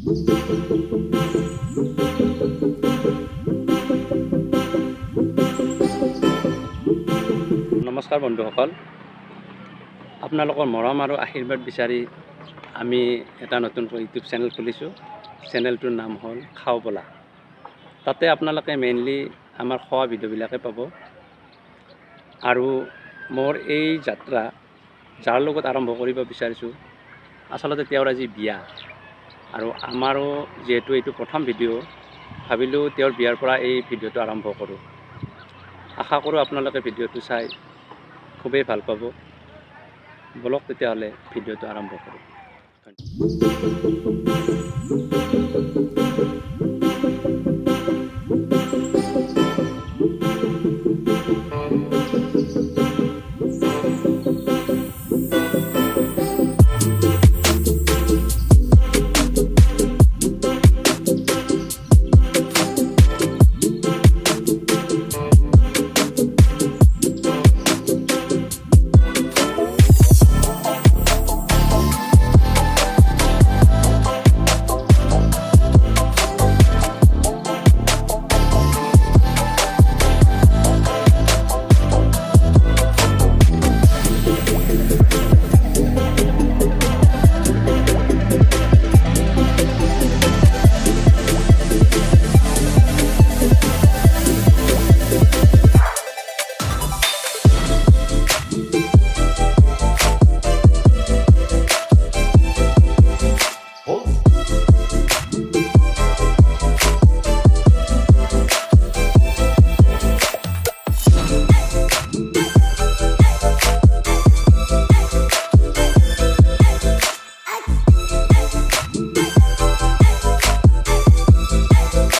নমস্কাৰ বন্ধুসকল, আপোনালোকৰ মৰম আৰু আশীৰ্বাদ বিচাৰি আমি এটা নতুনকৈ ইউটিউব চেনেল খুলিছোঁ। চেনেলটোৰ নাম হ'ল খাওঁ ব'লা। তাতে আপোনালোকে মেইনলি আমাৰ খোৱা ভিডিঅ'বিলাকে পাব। আৰু মোৰ এই যাত্ৰা যাৰ লগত আৰম্ভ কৰিব বিচাৰিছোঁ, আচলতে তেওঁৰ আজি বিয়া। আৰু আমাৰো যিহেতু এইটো প্ৰথম ভিডিঅ', ভাবিলোঁ তেওঁৰ বিয়াৰ পৰা এই ভিডিঅ'টো আৰম্ভ কৰোঁ। আশা কৰোঁ আপোনালোকে ভিডিঅ'টো চাই খুবেই ভাল পাব। বলক তেতিয়াহ'লে ভিডিঅ'টো আৰম্ভ কৰোঁ। ধন্যবাদ।